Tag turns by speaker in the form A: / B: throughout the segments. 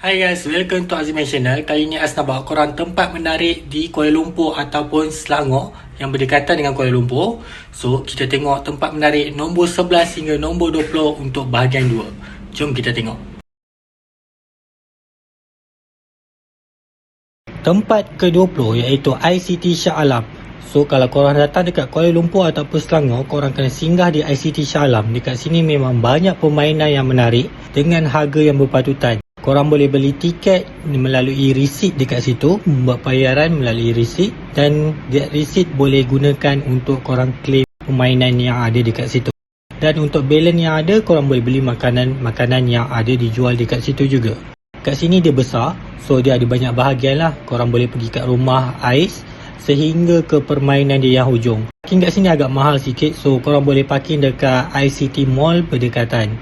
A: Hai guys, welcome to Aziman Channel. Kali ni As nak bawa korang tempat menarik di Kuala Lumpur ataupun Selangor yang berdekatan dengan Kuala Lumpur. So, kita tengok tempat menarik nombor 11 hingga nombor 20 untuk bahagian 2. Jom kita tengok. Tempat ke-20 iaitu ICT Shah Alam. So, kalau korang datang dekat Kuala Lumpur ataupun Selangor, korang kena singgah di ICT Shah Alam. Dekat sini memang banyak permainan yang menarik dengan harga yang berpatutan. Korang boleh beli tiket melalui resit dekat situ, membuat bayaran melalui resit, dan resit boleh gunakan untuk korang claim permainan yang ada dekat situ. Dan untuk balance yang ada, korang boleh beli makanan yang ada dijual dekat situ juga. Kat sini dia besar, so dia ada banyak bahagian lah. Korang boleh pergi kat rumah ais sehingga ke permainan dia yang hujung. Parking kat sini agak mahal sikit, so korang boleh parking dekat ICT Mall berdekatan.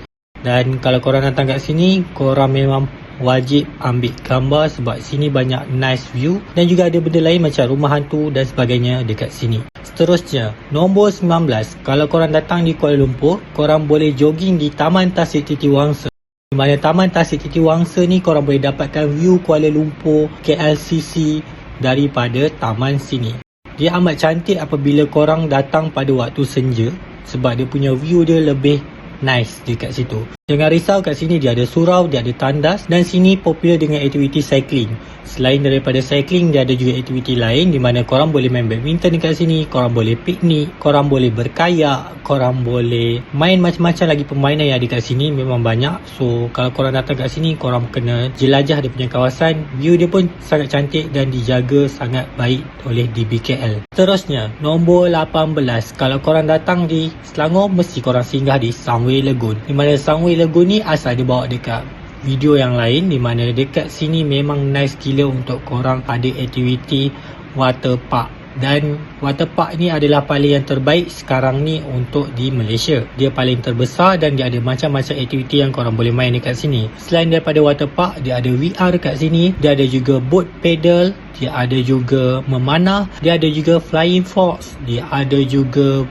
A: Dan kalau korang datang kat sini, korang memang wajib ambil gambar sebab sini banyak nice view. Dan juga ada benda lain macam rumah hantu dan sebagainya dekat sini. Seterusnya, nombor 19. Kalau korang datang di Kuala Lumpur, korang boleh jogging di Taman Tasik Titi Wangsa. Di mana Taman Tasik Titi Wangsa ni korang boleh dapatkan view Kuala Lumpur, KLCC daripada taman sini. Dia amat cantik apabila korang datang pada waktu senja sebab dia punya view dia lebih nice dekat situ. Jangan risau, kat sini dia ada surau, dia ada tandas, dan sini popular dengan aktiviti cycling. Selain daripada cycling, dia ada juga aktiviti lain di mana korang boleh main badminton dekat sini, korang boleh piknik, korang boleh berkayak, korang boleh main macam-macam lagi permainan yang ada kat sini memang banyak. So kalau korang datang kat sini, korang kena jelajah dia punya kawasan. View dia pun sangat cantik dan dijaga sangat baik oleh DBKL. Seterusnya, nombor 18. Kalau korang datang di Selangor, mesti korang singgah di Sunway Lagoon. Di mana Sunway Lagoon ni asal dia bawa dekat video yang lain, di mana dekat sini memang nice gila untuk korang ada aktiviti water park. Dan water park ni adalah paling yang terbaik sekarang ni untuk di Malaysia. Dia paling terbesar dan dia ada macam-macam aktiviti yang korang boleh main dekat sini. Selain daripada water park, dia ada VR dekat sini, dia ada juga boat paddle, dia ada juga memanah, dia ada juga flying fox, dia ada juga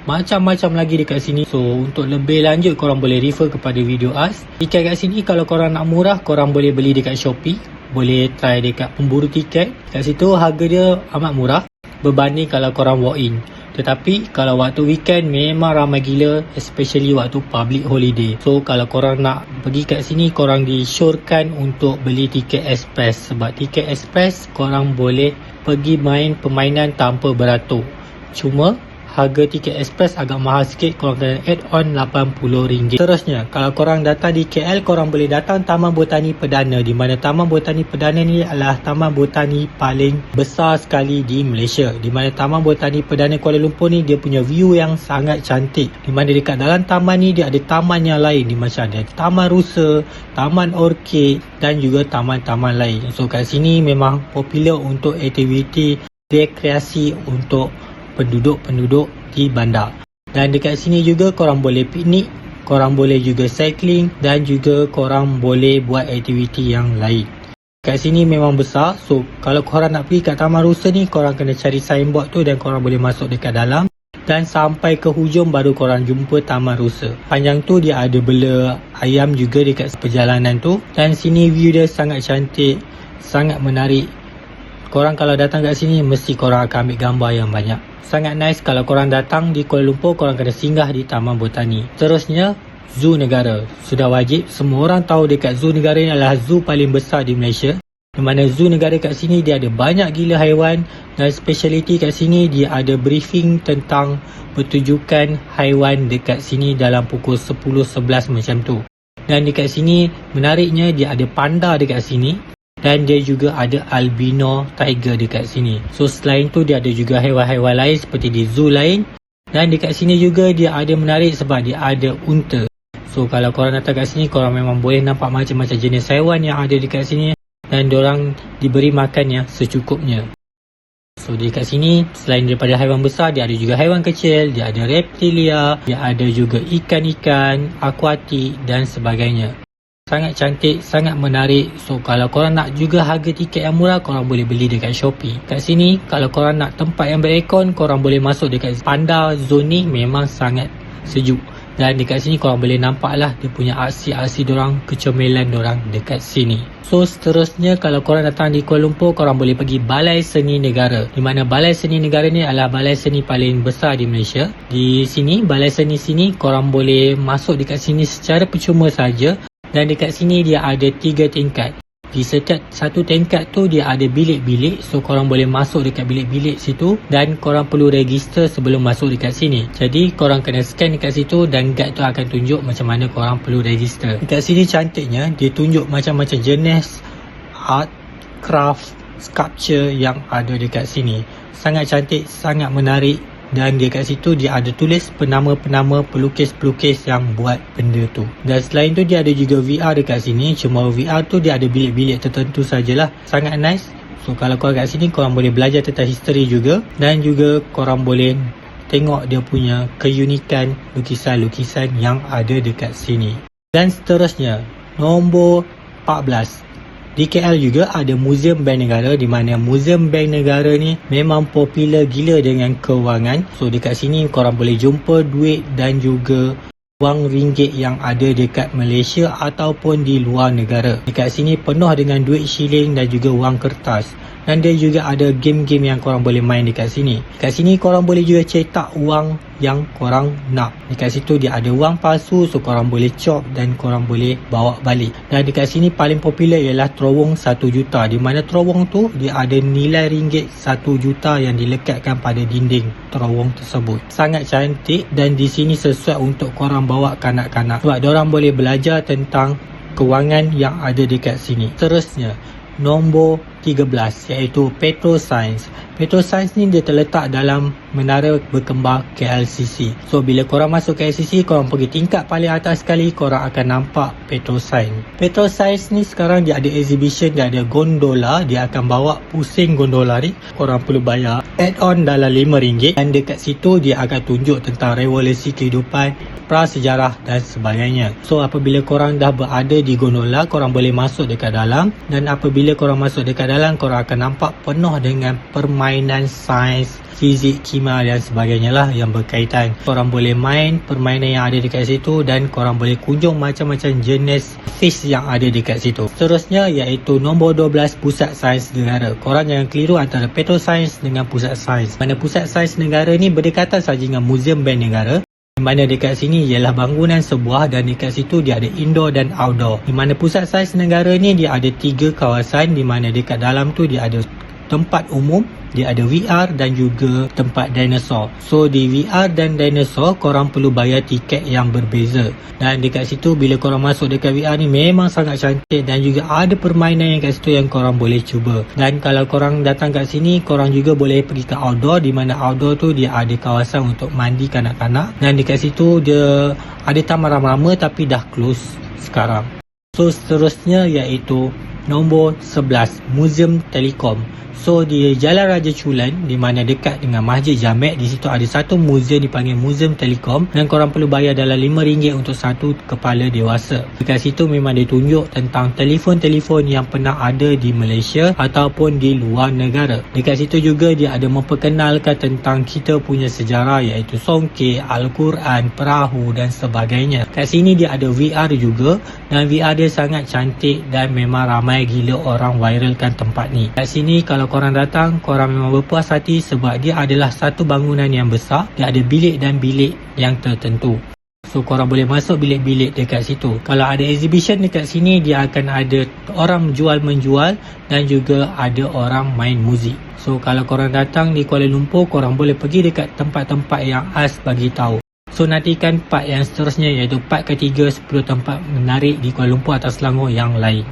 A: macam-macam lagi dekat sini. So untuk lebih lanjut, korang boleh refer kepada video As. Tiket kat sini kalau korang nak murah, korang boleh beli dekat Shopee. Boleh try dekat pemburu tiket. Kat situ harga dia amat murah berbanding kalau korang walk in. Tetapi kalau waktu weekend memang ramai gila, especially waktu public holiday. So kalau korang nak pergi kat sini, korang disyorkan untuk beli tiket express. Sebab tiket express korang boleh pergi main permainan tanpa beratur. Cuma harga tiket express agak mahal sikit, korang kena add on RM80. Seterusnya, kalau korang datang di KL, korang boleh datang Taman Botani Perdana. Di mana Taman Botani Perdana ni adalah taman botani paling besar sekali di Malaysia. Di mana Taman Botani Perdana Kuala Lumpur ni dia punya view yang sangat cantik. Di mana dekat dalam taman ni dia ada taman yang lain, di macam ada Taman Rusa, Taman Orkid dan juga taman-taman lain. So kat sini memang popular untuk aktiviti rekreasi untuk penduduk-penduduk di bandar. Dan dekat sini juga korang boleh piknik, korang boleh juga cycling dan juga korang boleh buat aktiviti yang lain. Kat sini memang besar, so kalau korang nak pergi kat Taman Rusa ni, korang kena cari signboard tu dan korang boleh masuk dekat dalam. Dan sampai ke hujung baru korang jumpa Taman Rusa. Panjang tu dia ada bela ayam juga dekat perjalanan tu. Dan sini view dia sangat cantik, sangat menarik. Korang kalau datang kat sini, mesti korang akan ambil gambar yang banyak. Sangat nice kalau korang datang di Kuala Lumpur, korang kena singgah di Taman Botani. Terusnya, Zoo Negara. Sudah wajib, semua orang tahu dekat Zoo Negara ni adalah zoo paling besar di Malaysia. Di mana Zoo Negara kat sini dia ada banyak gila haiwan. Dan speciality kat sini dia ada briefing tentang pertunjukan haiwan dekat sini dalam pukul 10-11 macam tu. Dan dekat sini menariknya dia ada panda dekat sini. Dan dia juga ada albino tiger dekat sini. So selain tu dia ada juga haiwan-haiwan lain seperti di zoo lain. Dan dekat sini juga dia ada menarik sebab dia ada unta. So kalau korang datang kat sini, korang memang boleh nampak macam-macam jenis haiwan yang ada dekat sini. Dan diorang diberi makannya secukupnya. So dekat sini selain daripada haiwan besar, dia ada juga haiwan kecil, dia ada reptilia, dia ada juga ikan-ikan, akuatik dan sebagainya. Sangat cantik, sangat menarik. So kalau korang nak juga harga tiket yang murah, korang boleh beli dekat Shopee. Kat sini kalau korang nak tempat yang beraircon, korang boleh masuk dekat Panda Zone ni, memang sangat sejuk. Dan dekat sini korang boleh nampak lah dia punya aksi-aksi dorang, kecombelan dorang dekat sini. So seterusnya, kalau korang datang di Kuala Lumpur, korang boleh pergi Balai Seni Negara, di mana Balai Seni Negara ni adalah balai seni paling besar di Malaysia. Di sini, Balai Seni sini, korang boleh masuk dekat sini secara percuma saja. Dan dekat sini dia ada 3 tingkat. Di setiap satu tingkat tu dia ada bilik-bilik. So korang boleh masuk dekat bilik-bilik situ. Dan korang perlu register sebelum masuk dekat sini. Jadi korang kena scan dekat situ dan guide tu akan tunjuk macam mana korang perlu register. Dekat sini cantiknya, dia tunjuk macam-macam jenis art, craft, sculpture yang ada dekat sini. Sangat cantik, sangat menarik. Dan dekat situ dia ada tulis penama-penama pelukis-pelukis yang buat benda tu. Dan selain tu dia ada juga VR dekat sini. Cuma VR tu dia ada bilik-bilik tertentu sajalah. Sangat nice. So kalau korang kat sini, korang boleh belajar tentang history juga. Dan juga korang boleh tengok dia punya keunikan lukisan-lukisan yang ada dekat sini. Dan seterusnya, nombor 14. Di KL juga ada Museum Bank Negara, di mana Museum Bank Negara ni memang popular gila dengan kewangan. So dekat sini korang boleh jumpa duit dan juga wang ringgit yang ada dekat Malaysia ataupun di luar negara. Dekat sini penuh dengan duit shilling dan juga wang kertas. Dan dia juga ada game-game yang korang boleh main dekat sini. Dekat sini korang boleh juga cetak wang yang korang nak. Dekat situ dia ada wang palsu, so korang boleh chop dan korang boleh bawa balik. Dan dekat sini paling popular ialah terowong 1 juta, di mana terowong tu dia ada nilai ringgit 1 juta yang dilekatkan pada dinding terowong tersebut. Sangat cantik dan di sini sesuai untuk korang bawa kanak-kanak sebab diorang boleh belajar tentang kewangan yang ada dekat sini. Seterusnya, nombor 13 iaitu Petroscience. Petroscience ni dia terletak dalam menara berkembar KLCC. So bila korang masuk KLCC, korang pergi tingkat paling atas sekali, korang akan nampak Petroscience. Petroscience ni sekarang dia ada exhibition, dia ada gondola. Dia akan bawa pusing gondola ni. Korang perlu bayar add-on dalam RM5. Dan dekat situ dia akan tunjuk tentang revolusi kehidupan, prasejarah dan sebagainya. So apabila korang dah berada di gondola, korang boleh masuk dekat dalam. Dan apabila korang masuk dekat dalam, korang akan nampak penuh dengan permainan sains, fizik, kimia dan sebagainya lah yang berkaitan. Korang boleh main permainan yang ada dekat situ dan korang boleh kunjung macam-macam jenis fish yang ada dekat situ. Seterusnya iaitu nombor 12, Pusat Sains Negara. Korang jangan keliru antara Petroscience dengan Pusat Sains. Mana Pusat Sains Negara ni berdekatan saja dengan Museum Bank Negara. Di mana dekat sini ialah bangunan sebuah dan dekat situ dia ada indoor dan outdoor. Di mana Pusat Sains Negara ni dia ada 3 kawasan, di mana dekat dalam tu dia ada tempat umum, dia ada VR dan juga tempat dinosaur. So di VR dan dinosaur korang perlu bayar tiket yang berbeza. Dan dekat situ bila korang masuk dekat VR ni memang sangat cantik dan juga ada permainan yang kat situ yang korang boleh cuba. Dan kalau korang datang kat sini, korang juga boleh pergi ke outdoor, di mana outdoor tu dia ada kawasan untuk mandi kanak-kanak. Dan dekat situ dia ada taman rama-rama tapi dah close sekarang. So seterusnya iaitu nombor 11, Museum Telekom. So di Jalan Raja Chulan, di mana dekat dengan Masjid Jamek, di situ ada satu museum dipanggil Museum Telekom dan korang perlu bayar dalam RM5 untuk satu kepala dewasa. Dekat situ memang dia tunjuk tentang telefon-telefon yang pernah ada di Malaysia ataupun di luar negara. Dekat situ juga dia ada memperkenalkan tentang kita punya sejarah iaitu Songket, Al-Quran, perahu dan sebagainya. Kat sini dia ada VR juga dan VR dia sangat cantik dan memang ramai gila orang viralkan tempat ni. Kat sini kalau korang datang, korang memang berpuas hati sebab dia adalah satu bangunan yang besar. Dia ada bilik dan bilik yang tertentu. So korang boleh masuk bilik-bilik dekat situ. Kalau ada exhibition dekat sini, dia akan ada orang jual-menjual dan juga ada orang main muzik. So kalau korang datang di Kuala Lumpur, korang boleh pergi dekat tempat-tempat yang As bagi tahu. So nantikan part yang seterusnya iaitu part ketiga 10 tempat menarik di Kuala Lumpur atau Selangor yang lain.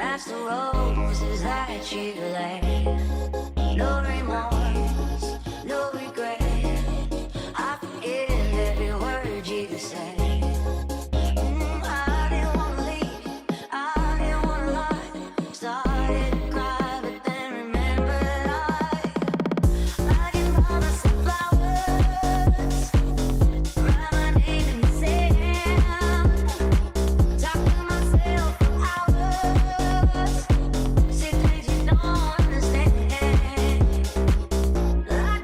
B: That's the roses that you lay. No remorse, no regret. I forgive every word you say. I didn't wanna leave, I didn't wanna lie. Started to cry, but then remembered I can buy myself flowers, write my name in the sand, talk to myself for hours. Say things you don't understand. I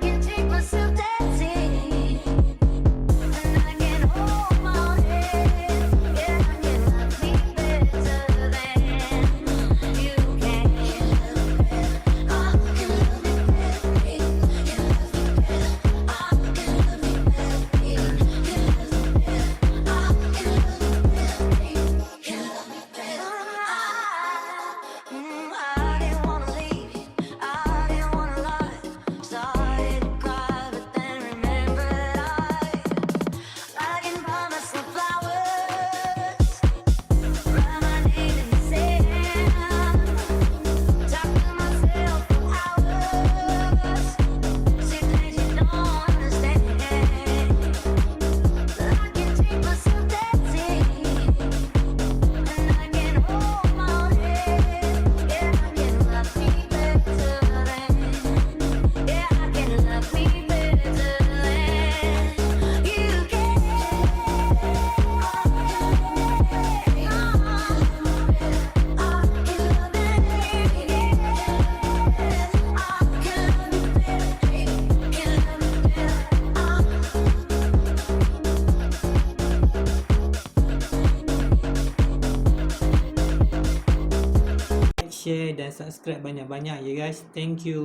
A: share dan subscribe banyak-banyak ya guys. Thank you.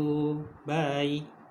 A: Bye.